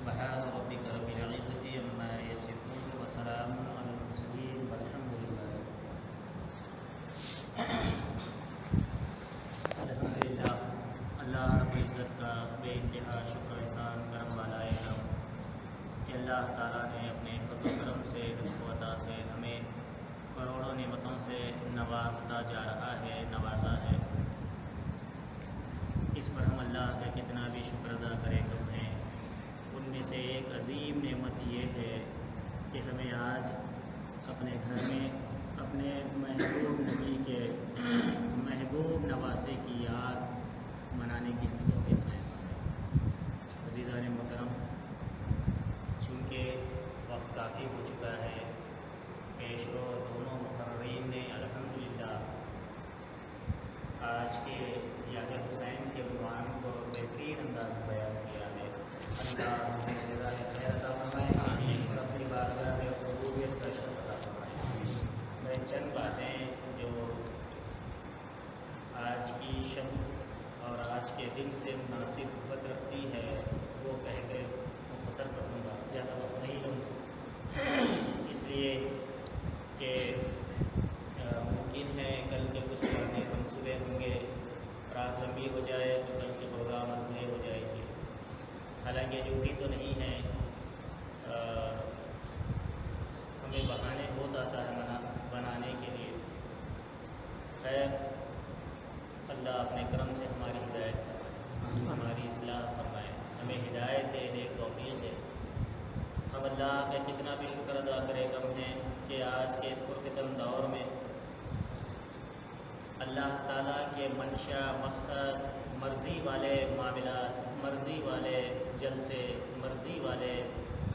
سبحان ربك رب العزة عما يصفون وسلام على المرسلين والحمد لله. الحمدللہ اللہ رب العزت کا بے انتہا شکر احسان کرم والا کرم کہ اللہ تعالیٰ نے اپنے فضل و کرم سے لطف و عطا سے ہمیں کروڑوں نعمتوں سے نوازتا جا رہا ہے، نوازا ہے. اس پر ہم اللہ کا کتنا بھی شکر ادا کرے کم ہے. ان میں سے ایک عظیم نعمت یہ ہے کہ ہمیں آج اپنے گھر میں اپنے محبوب نبی کے محبوب نواسے کی یاد منانے کی توفیق ہے. عزیزان محترم، چونکہ وقت کافی ہو چکا ہے، پیش رو دونوں مقررین نے الحمدللہ آج کے یاد حسین کے عنوان کو بہترین انداز میں بیان کیا ہے. اللہ جزائے خیر عطا فرمائے اور اپنی بارگاہ میں قبولیت کا شرف عطا فرمائے. میں چند باتیں جو آج کی شب اور آج کے دن سے مناسب وقت رکھتی ہے وہ کہہ کے مختصر کروں گا، زیادہ وقت نہیں لوں گا، اس لیے کہ ممکن ہے کل کے کچھ پڑھنے منصوبے ہوں گے، رات لمبی ہو جائے تو کل کے پروگرام ادھورے ہو جائے گی. حالانکہ ڈیوٹی تو نہیں ہے، ہمیں بہانے بہت آتا ہے بنانے کے لیے. خیر، اللہ اپنے کرم سے ہماری ہدایت ہماری اصلاح فرمائے، ہمیں ہدایت دے توفیق دے. ہم اللہ کا کتنا بھی شکر ادا کرے کم ہے کہ آج کے اس پرفتن دور میں اللہ تعالیٰ کے منشا، مقصد، مرضی والے معاملات، مرضی والے جلسے، مرضی والے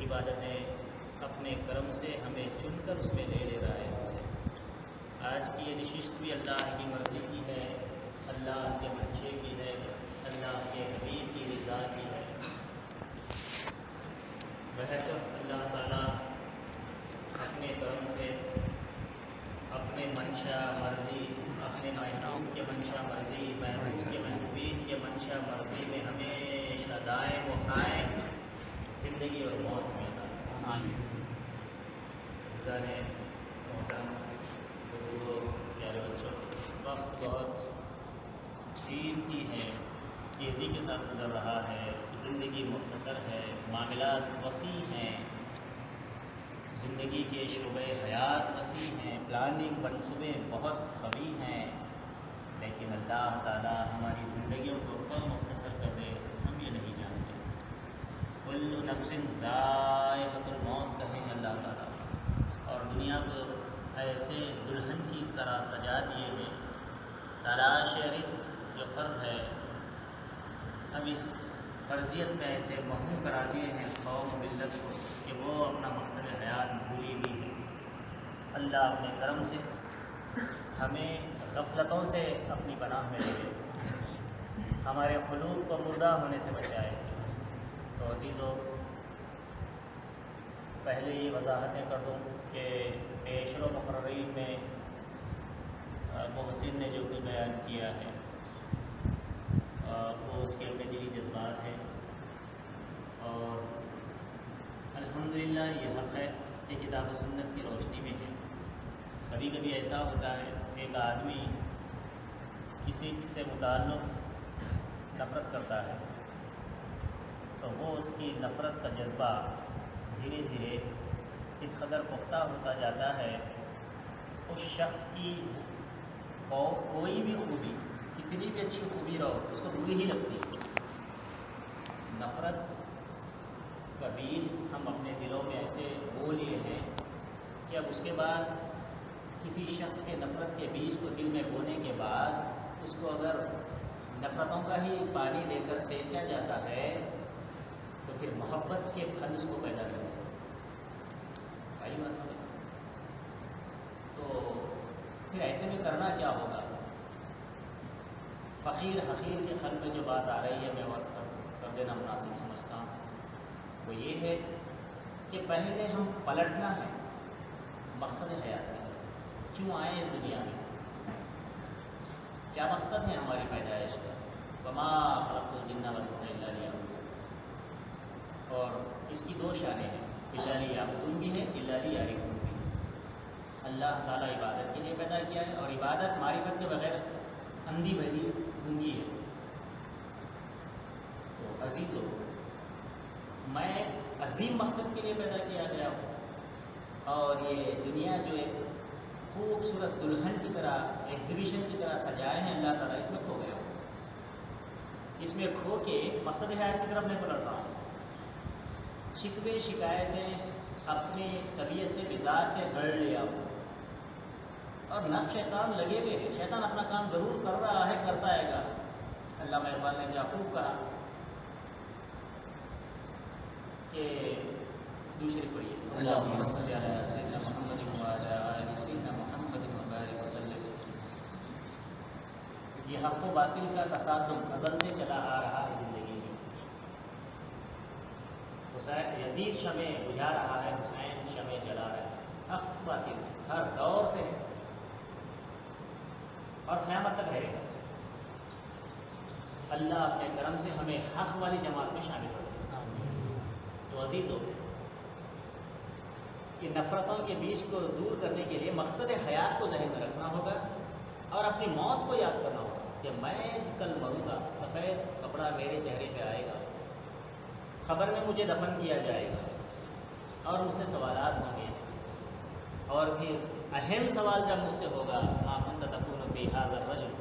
عبادتیں اپنے کرم سے ہمیں چن کر اس میں لے رہا ہے. آج کی یہ نشست بھی اللہ کی مرضی کی ہے، اللہ کے منشے کی ہے، اللہ کے حبیب کی رضا کی ہے. بہتر اللہ تعالیٰ اپنے کرم سے اپنے منشا مرضی، اپنے محبوب کے منشا مرضی، محبوب کے محبوبین کے منشا مرضی میں ہمیشہ دائم و قائم زندگی اور موت میں گزارے. محترم بزرگوں، پیارے بچوں، وقت بہت قیمتی ہے، تیزی کے ساتھ گزر رہا ہے، زندگی مختصر ہے، معاملات وسیع ہیں، زندگی کے شعبے حیات وسیع ہیں، پلاننگ منصوبے بہت قوی ہیں، لیکن اللہ تعالیٰ ہماری زندگیوں کو کب مختصر کر دے ہم یہ نہیں جانتے. کل نفس ذائقۃ الموت کہیں اللہ تعالیٰ، اور دنیا کو ایسے دلہن کی طرح سجا دیے ہیں. تلاش رزق جو فرض ہے، اب اس فرضیت میں ایسے محروم کرا دیے ہیں قوم و ملت کو کہ وہ اپنا مقصد حیات بھولی ہوئی ہے. اللہ اپنے کرم سے ہمیں غفلتوں سے اپنی پناہ میں لے، ہمارے قلوب کو مردہ ہونے سے بچائے. تو عزیزو، پہلے یہ وضاحتیں کر دوں کہ پیشرو مقررین میں محسن نے جو کچھ بیان کیا ہے وہ اس کے اپنے دلی جذبات ہیں، اور الحمدللہ یہ حق ہے کہ کتاب و سنت کی روشنی میں ہے. کبھی کبھی ایسا ہوتا ہے ایک آدمی کسی سے متعلق نفرت کرتا ہے تو وہ اس کی نفرت کا جذبہ دھیرے دھیرے اس قدر پختہ ہوتا جاتا ہے، اس شخص کی کوئی بھی خوبی، کتنی بھی اچھی خوبی رہو، اس کو بری ہی لگتی. نفرت کا بیج ہم اپنے دلوں میں ایسے بو لیے ہیں کہ اب اس کے بعد کسی شخص کے نفرت کے بیج کو دل میں بونے کے بعد اس کو اگر نفرتوں کا ہی پانی دے کر سینچا جاتا ہے تو پھر محبت کے پھل اس کو پیدا کرتے ہیں. بھائی مسئلہ تو پھر ایسے میں کرنا کیا ہوگا؟ فقیر حقیر کے خل میں جو بات آ رہی ہے میں واس کر دینا مناسب سمجھتا ہوں، وہ یہ ہے کہ پہلے ہم پلٹنا ہے مقصد حیات کا. کیوں آئے اس دنیا میں؟ کیا مقصد ہے ہماری پیدائش کا؟ وما خلقت الجن والانس الا لیعبدون. اور اس کی دو شانیں ہیں، بلالی یعبدون بھی ہے، بلالی یعرفون بھی ہے۔ اللہ تعالیٰ عبادت کے لیے پیدا کیا ہے، اور عبادت معرفت کے بغیر اندھی بہری گونگی ہے۔ تو عزیزو، میں عظیم مقصد کے لیے پیدا کیا گیا ہوں، اور یہ دنیا جو ایک خوبصورت دلہن کی طرح ایگزیبیشن کی طرح سجائے ہیں اللہ تعالیٰ، اس میں کھو گیا ہوں۔ اس میں کھو کے مقصد حیات کی طرف نہیں پلٹ رہا ہوں۔ شکوے شکایتیں اپنی طبیعت سے مزاج سے گڑھ لیا ہوں، اور نفس شیطان لگے ہوئے ہیں، شیطان اپنا کام ضرور کر رہا ہے، کرتا آئے گا۔ علامہ اقبال نے کیا خوب کہا کہ دوسری پڑھیے، اللہم صلی علی سیدنا محمد وعلی آل سیدنا محمد وبارک وسلم۔ یہ حق و باطل کا تصادم ازل سے چلا آ رہا ہے زندگی میں۔ حسین یزید شمع بجھا رہا ہے، حسین شمع جلا رہا ہے۔ حق باطل ہر دور سے ہے اور قیامت تک رہے گا۔ اللہ اپنے کرم سے ہمیں حق والی جماعت میں شامل کر دے۔ تو عزیزو، یہ نفرتوں کے بیچ کو دور کرنے کے لیے مقصد حیات کو ذہن میں رکھنا ہوگا، اور اپنی موت کو یاد کرنا ہوگا کہ میں کل مروں گا، سفید کپڑا میرے چہرے پہ آئے گا، قبر میں مجھے دفن کیا جائے گا، اور مجھ سے سوالات ہوں گے، اور پھر اہم سوال جب مجھ سے ہوگا، ما کنت تکون فی ھذا الرجل،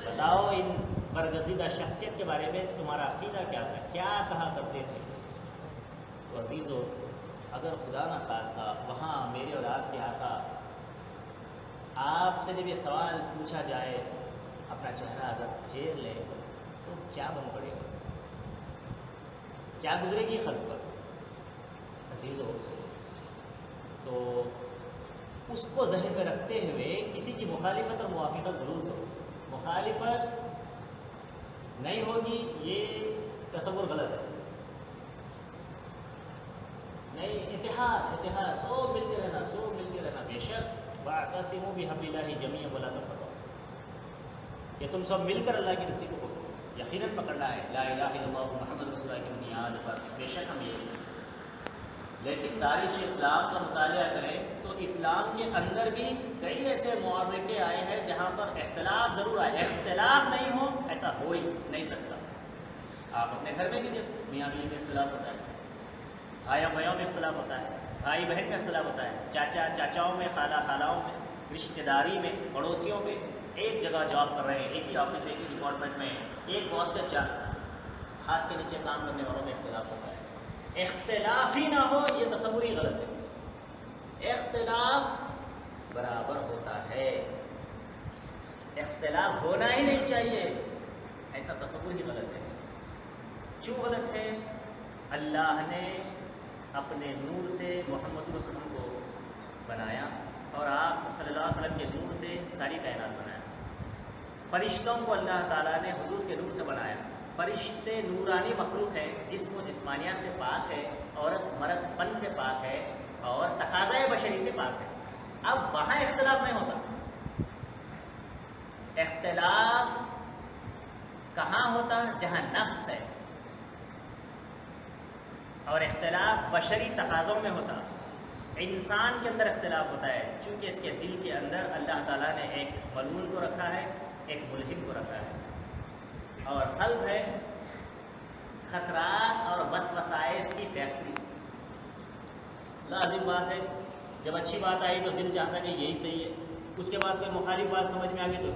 بتاؤ ان برگزیدہ شخصیت کے بارے میں تمہارا عقیدہ کیا تھا، کیا کہا کرتے تھے۔ تو عزیزو، اگر خدا نہ خواستہ وہاں میرے اور آپ کے آقا آپ سے جب یہ سوال پوچھا جائے، اپنا چہرہ اگر پھیر لے تو کیا بن پڑے گا، کیا گزرے گی خلق پر۔ عزیزو، تو اس کو ذہن میں رکھتے ہوئے کسی کی مخالفت اور موافقت ضرور کرو۔ مخالفت نہیں ہوگی یہ تصور غلط ہے، نہیں، اتحاد سو مل کے رہنا، سو مل کے رہنا۔ بے شک واعتصموا بحبل اللہ جميعا ولا تفرقوا، کہ تم سب مل کر اللہ کی رسی کو پکڑو، یقیناً پکڑنا ہے لا الہ الا اللہ محمد رسول اللہ کی بنیاد پر، بے شک ہم یہ۔ لیکن تاریخ اسلام کا مطالعہ کریں تو اسلام کے اندر بھی کئی ایسے معرکے آئے ہیں جہاں پر اختلاف ضرور آئے۔ اختلاف نہیں ہو ایسا ہو ہی نہیں سکتا۔ آپ اپنے گھر میں بھی دیکھو، میاں بیوی میں اختلاف ہوتا ہے، بھائیوں بھائیوں میں اختلاف ہوتا ہے، بھائی بہن میں اختلاف ہوتا ہے، چاچا چاچاؤں میں، خالہ خالاؤں میں، رشتہ داری میں، پڑوسیوں میں۔ ایک جگہ جاب کر رہے ہیں، ایک ہی آفس، ایک ہی ڈپارٹمنٹ میں، ایک باس کے ہاتھ کے نیچے کام کرنے والوں میں اختلاف ہوتا ہے۔ اختلاف ہی نہ ہو یہ تصور ہی غلط ہے۔ اختلاف برابر ہوتا ہے، اختلاف ہونا ہی نہیں چاہیے، ایسا تصور ہی غلط ہے۔ کیوں غلط ہے؟ اللہ نے اپنے نور سے محمد رسول اللہ کو بنایا، اور آپ صلی اللہ علیہ وسلم کے نور سے ساری کائنات بنایا۔ فرشتوں کو اللہ تعالیٰ نے حضور کے نور سے بنایا۔ فرشتے نورانی مخلوق ہے، جسم و جسمانیات سے پاک ہے، عورت مرد پن سے پاک ہے، اور تقاضۂ بشری سے پاک ہے۔ اب وہاں اختلاف نہیں ہوتا۔ اختلاف کہاں ہوتا؟ جہاں نفس ہے، اور اختلاف بشری تقاضوں میں ہوتا۔ انسان کے اندر اختلاف ہوتا ہے، چونکہ اس کے دل کے اندر اللہ تعالیٰ نے ایک ملعون کو رکھا ہے، ایک ملحد کو رکھا ہے، اور قلب ہے خطرات اور وسوسائش کی فیکٹری۔ لازم بات ہے، جب اچھی بات آئی تو دل چاہتا ہے کہ یہی صحیح ہے، اس کے بعد کوئی مخالف بات سمجھ میں آ گئی تو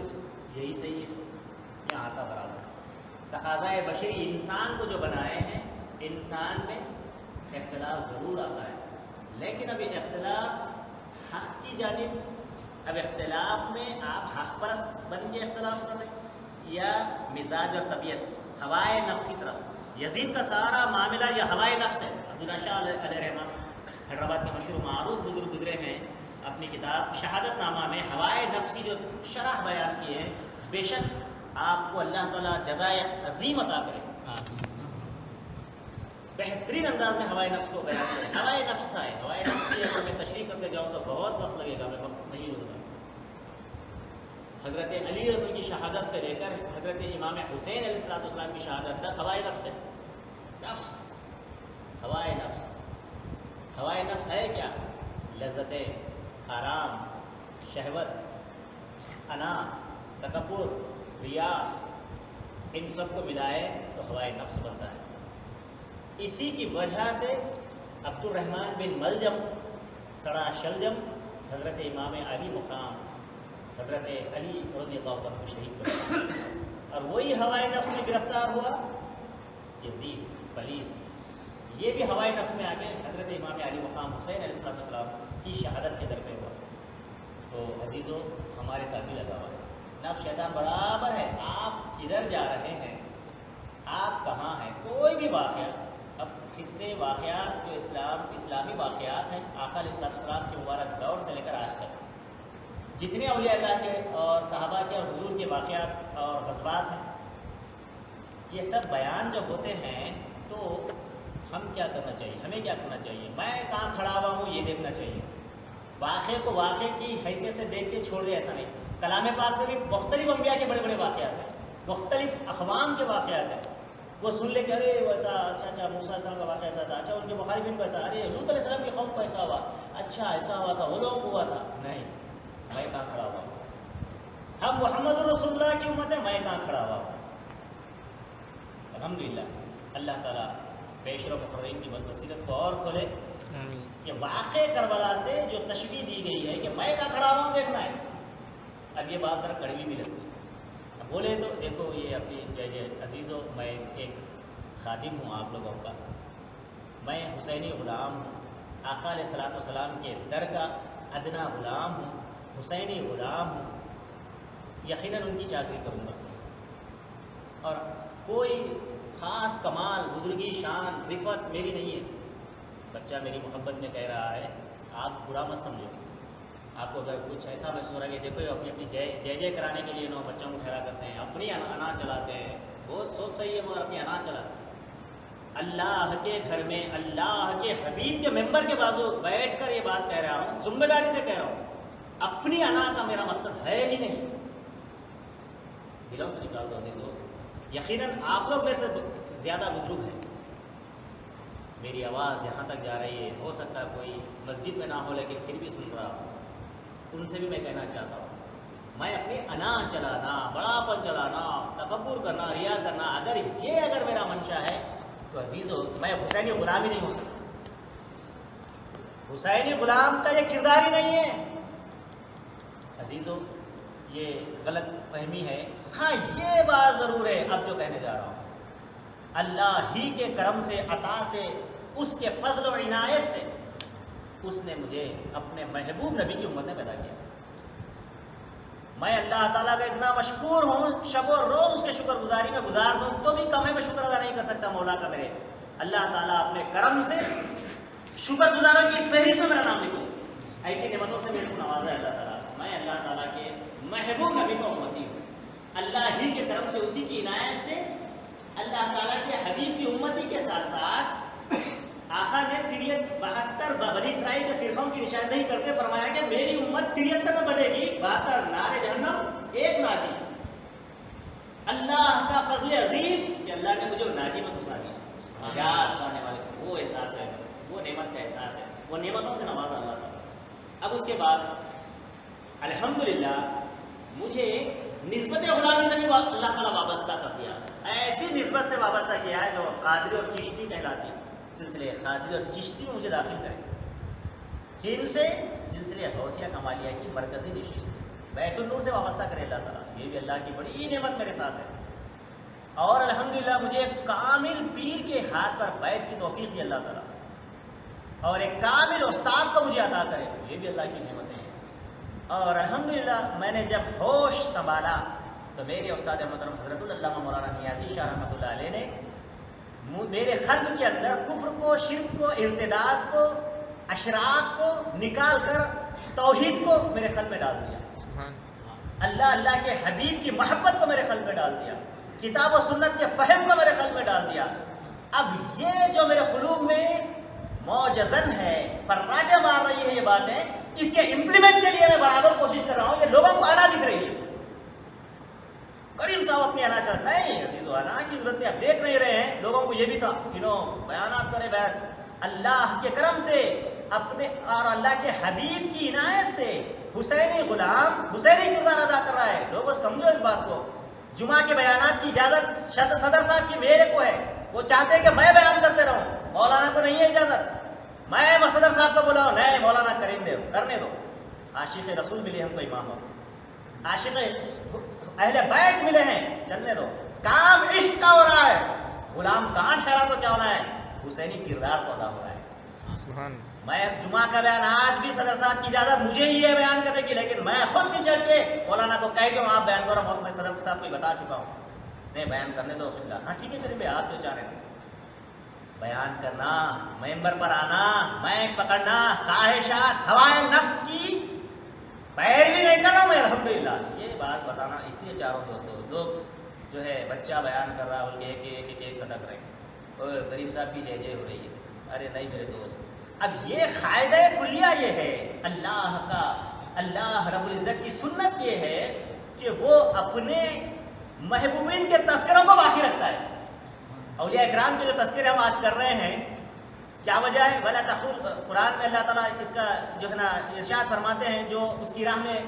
یہی صحیح ہے، یہاں آتا برابر۔ تقاضۂ بشری انسان کو جو بنائے ہیں، انسان میں اختلاف ضرور آتا ہے، لیکن اب یہ اختلاف حق کی جانب، اب اختلاف میں آپ حق پرست بن کے اختلاف کر رہے ہیں، یا مزاج اور طبیعت ہوائے نفس کی طرف۔ یزید کا سارا معاملہ یہ ہوائے نفس ہے۔ عبداللہ شاہ علیہ رحمہ حیدرآباد کے مشہور معروف بزرگ گزرے ہیں، اپنی کتاب شہادت نامہ میں ہوائے نفس کی جو شرح بیان کی ہے، بے شک آپ کو اللہ تعالیٰ جزائے عظیم عطا کرے۔ بہترین انداز میں ہوائے نفس کو بیان کرے۔ ہوائے نفس تھا، ہوائے نفس کی اگر میں تشریح کرتے جاؤں تو بہت وقت لگے گا، میں وقت نہیں لوں گا۔ حضرت علی رضی کی شہادت سے لے کر حضرت امام حسین علیہ السلام کی شہادت تک ہوائے نفس ہے۔ نفس ہوائے نفس. ہوائے نفس ہے کیا؟ لذت، آرام، شہوت، انا، تکبر، ریا، ان سب کو ملائے تو ہوائے نفس بنتا ہے. اسی کی وجہ سے عبد الرحمن بن ملجم سڑا شلجم حضرت امام علی مقام حضرت علی رضی اللہ عنہ کو شہید کر دیا. اور وہی ہوائے نفس میں گرفتار ہوا یزید پلید، یہ بھی ہوائے نفس میں آ کے حضرت امام علی مقام حسین علیہ السلام کی شہادت کے در پہ ہوا. تو عزیزو ہمارے ساتھ بھی لگا ہوا ہے. نفس شیطان برابر ہے. آپ کدھر جا رہے ہیں، آپ کہاں ہیں، کوئی بھی واقعہ، اب حصے واقعات جو اسلامی واقعات ہیں آقا علیہ السلام کے مبارک دور سے لے کر آج تک جتنے اولیاء اللہ کے اور صحابہ کے اور حضور کے واقعات اور غزوات ہیں، یہ سب بیان جب ہوتے ہیں تو ہم کیا کرنا چاہیے، ہمیں کیا کرنا چاہیے؟ میں کہاں کھڑا ہوا ہوں یہ دیکھنا چاہیے. واقعے کو واقعے کی حیثیت سے دیکھ کے چھوڑ دے، ایسا نہیں. کلام پاک میں بھی مختلف انبیاء کے بڑے بڑے واقعات ہیں، مختلف اقوام کے واقعات ہیں. وہ سن لے کہ ارے ویسا، اچھا موسیٰ علیہ السلام کا واقعہ ایسا تھا، اچھا ان کے مخالفین کو ایسا، ارے لوط علیہ السلام کی قوم کو ایسا ہوا، اچھا ایسا ہوا تھا، وہ لوگوں کو ہوا تھا. نہیں، میں کہاں کھڑا ہوا ہوں؟ ہم محمد رسول اللہ کی امت ہے، میں کہاں کھڑا ہوا ہوں؟ الحمدللہ اللہ تعالیٰ پیشرو مقررین کی بصیرت کو اور کھولے کہ واقع کربلا سے جو تشبیہ دی گئی ہے کہ میں کہاں کھڑا ہوا ہوں دیکھنا ہے. اب یہ بات ذرا کڑوی بھی لگتی ہے. اب بولے تو دیکھو یہ اپنی جے عزیزو، میں ایک خادم ہوں آپ لوگوں کا، میں حسینی غلام ہوں، آقا علیہ الصلوۃ والسلام کے در کا ادنا غلام ہوں، حسینی غلام ہوں. یقیناً ان کی چاکری کروں گا، اور کوئی خاص کمال، بزرگی، شان، رفت میری نہیں ہے. بچہ میری محبت میں کہہ رہا ہے، آپ برا مت سمجھو. آپ کو اگر کچھ ایسا محسوس ہو رہا ہے کہ دیکھو اپنی جے کرانے کے لیے بچوں کو ٹھہرا کرتے ہیں، اپنی انا چلاتے ہیں، بہت سوچ صحیح ہے مگر اپنی انا چلاتے ہیں. اللہ کے گھر میں اللہ کے حبیب کے ممبر کے بازو بیٹھ کر یہ بات کہہ رہا ہوں، ذمہ داری سے کہہ رہا ہوں. اپنی انا کا میرا مقصد ہے ہی نہیں. دلوں سے نکال دو عزیزو. یقیناً آپ لوگ میرے سے زیادہ بزرگ ہیں. میری آواز جہاں تک جا رہی ہے، ہو سکتا ہے کوئی مسجد میں نہ ہو لیکن پھر بھی سن رہا ہوں. ان سے بھی میں کہنا چاہتا ہوں، میں اپنی انا چلانا، بڑاپن چلانا، تکبر کرنا، ریا کرنا، اگر میرا منشا ہے تو عزیزو میں حسینی غلام ہی نہیں ہو سکتا. حسینی غلام کا یہ کردار ہی نہیں ہے. عزیزو یہ غلط فہمی ہے. ہاں یہ بات ضرور ہے، اب جو کہنے جا رہا ہوں، اللہ ہی کے کرم سے، عطا سے، اس کے فضل و عنایت سے اس نے مجھے اپنے محبوب نبی کی امت میں پیدا کیا. میں اللہ تعالیٰ کا اتنا مشکور ہوں، شب و روز اس کے شکر گزاری میں گزار دوں تو بھی کم ہے، میں شکر ادا نہیں کر سکتا مولا کا. میرے اللہ تعالیٰ اپنے کرم سے شکر گزاروں کی فہرست میں میرا نام لکھو. ایسی نعمتوں سے میرے کو نوازا ہے اللہ تعالیٰ. میں اللہ تعالیٰ کے محبوب نبی کا امتی ہوں. اللہ ہی کے کرم سے، اسی کی عنایت سے اللہ تعالیٰ کے حبیب کی امتی کے ساتھ ساتھ آقا نے 72 بنی اسرائیل کے فرقوں کی نشاندہی کرتے فرمایا کہ میری امت 73 میں بنے گی، 72 نار جہنم، 1 ناجی. اللہ کا فضل عظیم کہ اللہ نے مجھے ناجی میں گھسا دیا. یاد کرنے والے وہ احساس ہے، وہ نعمت کا احساس ہے، وہ نعمتوں سے نوازا اللہ تعالیٰ. اب اس کے بعد الحمدللہ مجھے نسبت غلامی سے بھی اللہ تعالیٰ وابستہ کر دیا. ایسی نسبت سے وابستہ کیا ہے جو قادری اور چشتی کہلاتی. سلسلے قادری اور چشتی میں مجھے داخل کریں. کن سے؟ سلسلے غوثیہ کمالیہ کی مرکزی نشست بیت النور سے وابستہ کرے اللہ تعالیٰ. یہ بھی اللہ کی بڑی نعمت میرے ساتھ ہے. اور الحمدللہ مجھے ایک کامل پیر کے ہاتھ پر بیعت کی توفیق دی اللہ تعالیٰ، اور ایک کامل استاد کو مجھے عطا کرے. یہ بھی اللہ کی نعمتیں ہیں. اور الحمدللہ میں نے جب ہوش سنبھالا تو میرے استاد محترم حضرت العلامہ مولانا نیازی شاہ رحمۃ اللہ علیہ نے میرے قلب کے اندر کفر کو، شرک کو، ارتداد کو، اشراق کو نکال کر توحید کو میرے قلب میں ڈال دیا. اللہ کے حبیب کی محبت کو میرے قلب میں ڈال دیا. کتاب و سنت کے فہم کو میرے قلب میں ڈال دیا. اب یہ جو میرے قلوب میں موجزن ہے، پراجہ مار رہی ہے یہ باتیں، اس کے امپلیمنٹ کے لیے میں برابر کوشش کر رہا ہوں. یہ لوگوں کو آنا دکھ رہی ہے. کریم صاحب اپنی آنا چاہتا نہیں. رضوانہ کی ضرورت نہیں. آپ دیکھ نہیں رہے ہیں لوگوں کو یہ بھی تھا بیانات کرے بیان. اللہ کے کرم سے اپنے اور اللہ کے حبیب کی عنایت سے حسینی غلام حسینی کردار ادا کر رہا ہے. لوگوں سمجھو اس بات کو. جمعہ کے بیانات کی اجازت صدر صاحب کی میرے کو ہے. وہ چاہتے ہیں کہ میں بیان کرتے رہوں, مولانا کو نہیں ہے اجازت. میں صدر صاحب کو بلاؤں, نہیں مولانا کرنے دو. عاشق رسول ملے ہم کو امام, عاشق اہل بیت ملے ہیں, چلنے دو. کام عشق کا ہو رہا ہے, غلام کہاں ٹھہرا تو کیا ہونا ہے, حسینی کردار تو ادا ہو رہا ہے. میں جمعہ کا بیان آج بھی صدر صاحب کی اجازت مجھے ہی ہے بیان کرنے کی, لیکن میں خود بھی چڑھ کے مولانا کو کہہ دوں آپ بیان کرو. میں صدر صاحب کو بتا چکا ہوں, نہیں بیان کرنے دو. ہاں ٹھیک ہے چلیے آپ جو چاہ رہے ہیں بیان کرنا, ممبر پر آنا, مائک پکڑنا, خواہشات ہوائے نفس کی پیروی نہیں کر رہا ہوں میں الحمدللہ. یہ بات بتانا اس لیے چاہ رہا ہوں دوستوں. لوگ جو ہے بچہ بیان کر رہا بول کے ایک سٹک رہے ہیں, اور کریم صاحب کی جے ہو رہی ہے. ارے نہیں میرے دوست, اب یہ قاعدہ کلیہ یہ ہے اللہ کا, اللہ رب العزت کی سنت یہ ہے کہ وہ اپنے محبوبین کے تذکروں کو باقی رکھتا ہے. اولیاء اکرام کے جو تذکرے ہم آج کر رہے ہیں, کیا وجہ ہے؟ وَلَا تَقُولُ, قرآن میں اللہ تعالیٰ اس کا جو ہے نا ارشاد فرماتے ہیں, جو اس کی راہ میں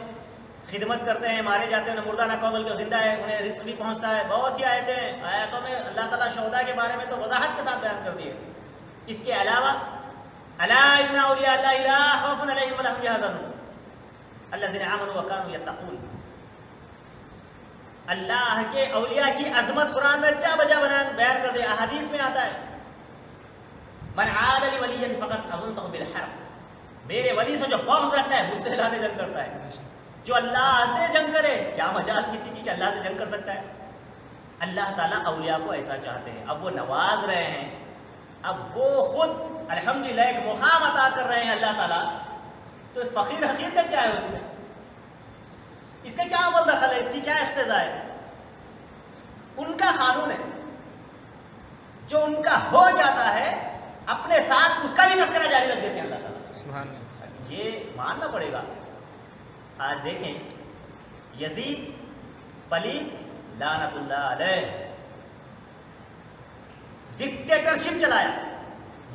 خدمت کرتے ہیں, مارے جاتے ہیں, مردہ نہ کو بلکہ زندہ ہے, انہیں رزق بھی پہنچتا ہے. بہت سی آیتوں میں اللہ تعالیٰ شہداء کے بارے میں تو وضاحت کے ساتھ بیان کر دی ہے. اس کے علاوہ الا ان اولیاء اللہ لا خوف علیہم ولا هم يحزنون الذين آمنوا وكانوا يتقون. اللہ کے اولیاء کی عظمت قرآن میں جا بجا بیان کر دیا. احادیث میں آتا ہے من عاد لی ولیا فقد اظنته بالحرب, میرے ولی سے جو بغض رکھتا ہے مجھ سے اللہ سے جنگ کرتا ہے. جو اللہ سے جنگ کرے, کیا مجال کسی کی کہ اللہ سے جنگ کر سکتا ہے. اللہ تعالیٰ اولیاء کو ایسا چاہتے ہیں. اب وہ نواز رہے ہیں, اب وہ خود الحمدللہ ایک مقام عطا کر رہے ہیں اللہ تعالیٰ, تو فقیر حقیر کا کیا ہے اس میں, اس کا کیا عمل دخل ہے, اس کی کیا اقتضا ہے؟ ان کا قانون ہے, جو ان کا ہو جاتا ہے اپنے ساتھ اس کا بھی تذکرہ جاری رکھ دیتے ہیں اللہ تعالیٰ. سبحان اللہ. یہ ماننا پڑے گا. آج دیکھیں یزید پلید لعنت اللہ علیہ, ڈکٹیٹرشپ چلایا,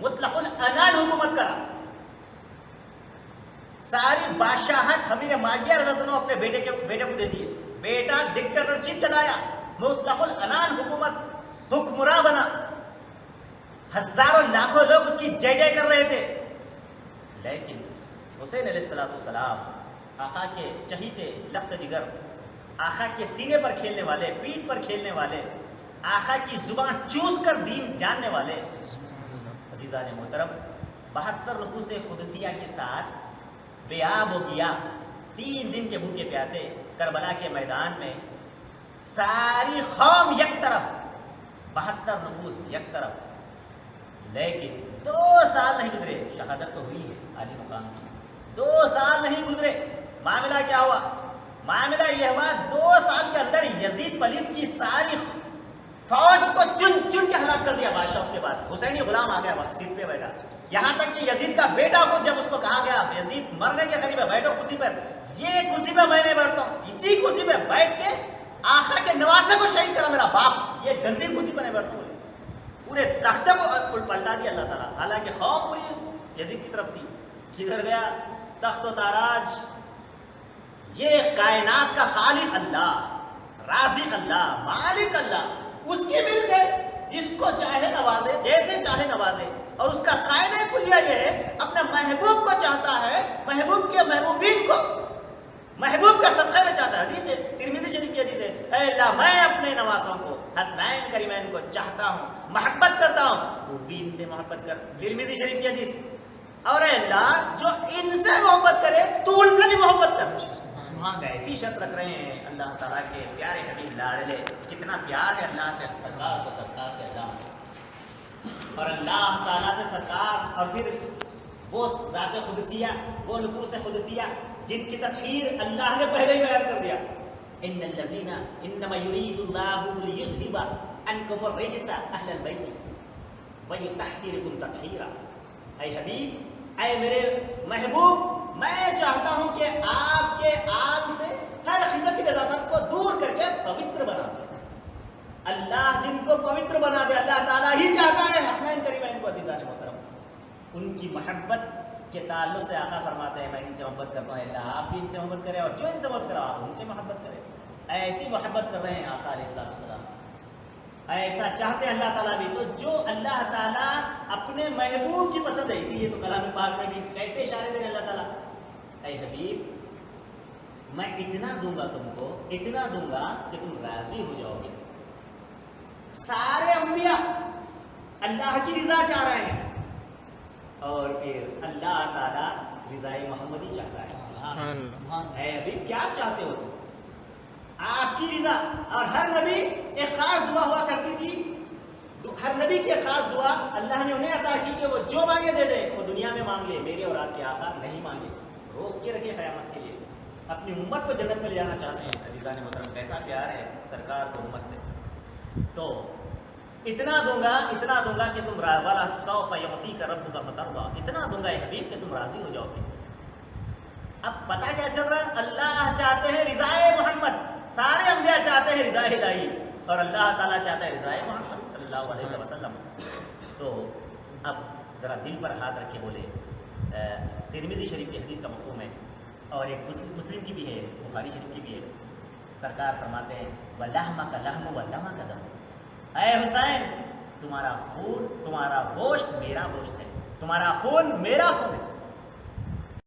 مطلق العنان حکومت کرا, ساری بادشاہت امیر معاویہ رضی اللہ عنہ اپنے بیٹے کو دے دیے. بیٹا ڈکٹیٹرشپ چلایا, مطلق العنان حکومت, حکمراں بنا, ہزاروں لاکھوں لوگ اس کی جے جے کر رہے تھے. لیکن حسین علیہ السلام آقا کے چہیتے لخت جگر, آقا کے سینے پر کھیلنے والے, پیٹھ پر کھیلنے والے, آقا کی زبان چوس کر دین جاننے والے. عزیزان محترم, 72 نفوس قدسیہ کے ساتھ بیاب ہو گیا, 3 دن کے بھوکے پیاسے کربلا کے میدان میں, ساری قوم یک طرف, 72 نفوس یک طرف. لیکن 2 سال نہیں گزرے, شہادت تو ہوئی ہے عالی مقام کی, 2 سال نہیں گزرے, معاملہ کیا ہوا؟ معاملہ یہ ہوا 2 سال کے اندر یزید پلید کی ساری فوج کو چن چن کے ہلاک کر دیا بادشاہ. اس کے بعد حسینی غلام آ گیا سیٹ پہ بیٹھا, یہاں تک کہ یزید کا بیٹا خود جب اس کو کہا گیا یزید مرنے کے قریب ہے, بیٹھو کرسی پر, یہ کرسی پہ میں نہیں بیٹھتا ہوں, اسی کرسی پہ بیٹھ کے آقا کے نواسے کو شہید کرا میرا باپ, یہ گندی کرسی پہ نہیں بیٹھتا ہوں. پورے تختے کو پلٹا دیا اللہ تعالیٰ. حالانکہ خوف پوری یزید کی طرف تھی. کدھر گیا تخت و تاراج؟ یہ کائنات کا خالق اللہ, رازق اللہ, مالک اللہ, اس کی ملک ہے, جس کو چاہے نوازے, جیسے چاہے نوازے. اور اس کا قاعدہ کلیہ یہ ہے, اپنے محبوب کو چاہتا ہے, محبوب کے محبوبین کو محبوب کا صدقہ میں چاہتا ہے. حدیث ہے, ترمذی شریف کی حدیث ہے, اے اللہ میں اپنے نوازوں کو, حسنین کریمین کو چاہتا ہوں, محبت کرتا ہوں, تو بھی ان سے محبت کر. ترمذی شریف کی حدیث. اور اے اللہ جو ان سے محبت کرے تو ان سے بھی محبت کر. وہاں کا ایسی شرط رکھ رہے ہیں اللہ تعالیٰ کے پیارے حبیب لاڈلے. کتنا پیار ہے اللہ سے, سرکار کو سرکار سے اللہ, اور اللہ تعالیٰ سے سرکار, اور پھر وہ ذات قدسیہ, وہ نفوس قدسیہ جن کی تطہیر اللہ نے پہلے ہی بیان کر دیا. ان الذین انما یرید اللہ لیذھب عنکم الرجس اہل البیت ویطہرکم تطہیرا. اے حبیب, اے میرے محبوب, میں چاہتا ہوں کہ آپ کے آگ سے ہر قسم کی نجاست کو دور کر کے پوتر بنا دیں. اللہ جن کو پوتر بنا دے، اللہ تعالیٰ ہی چاہتا ہے. حسنین کریمین کو عزیزان محترم، ان کی محبت کے تعلق سے آقا فرماتے ہیں میں ان سے محبت کرتا ہوں، اللہ آپ بھی ان سے محبت کریں اور جو ان سے محبت کرا آپ ان سے محبت کریں. ایسی محبت کر رہے ہیں آقا علیہ السلام، ایسا چاہتے ہیں اللہ تعالیٰ بھی. تو جو اللہ تعالیٰ اپنے محبوب کی پسند ہے، اسی لیے تو کلام پاک میں بھی کیسے اشارے دیں اللہ تعالیٰ، اے حبیب میں اتنا دوں گا تم کو، اتنا دوں گا کہ تم راضی ہو جاؤ گے. سارے انبیاء اللہ کی رضا چاہ رہے ہیں اور پھر اللہ تعالیٰ رضائے محمدی چاہتا ہے. اے حبیب کیا چاہتے ہو تم؟ آپ کی رضا. اور ہر نبی ایک خاص دعا ہوا کرتی تھی، ہر نبی کی ایک خاص دعا اللہ نے انہیں عطا کی کہ وہ جو مانگے دے دے. وہ دنیا میں مانگ لے، میرے اور آپ کے آقا نہیں مانگے، روک کے رکھے قیامت کے لیے. اپنی امت کو جنت میں لے جانا چاہتے ہیں. عزیزان محترم کیسا پیار ہے سرکار کو امت سے. تو اتنا دوں گا کہ تم والا سوف یعطیک ربک فترضی، اتنا دوں گا اے حبیب کہ تم راضی ہو جاؤ گے. اب پتہ کیا چل رہا ہے؟ اللہ چاہتے ہیں رضائے محمد، سارے انبیاء چاہتے ہیں رضائے الہی، اور اللہ تعالیٰ چاہتا ہے رضائے محمد صلی اللہ علیہ وسلم. تو اب ذرا دل پر ہاتھ رکھ کے بولے. ترمذی شریف کی حدیث کا مفہوم ہے اور ایک مسلم کی بھی ہے، بخاری شریف کی بھی ہے. سرکار فرماتے ہیں وَلَحْمَكَ لَحْمُ وَدَمَكَ دَمُ، اے حسین تمہارا خون، تمہارا گوشت میرا گوشت ہے، تمہارا خون میرا خون ہے.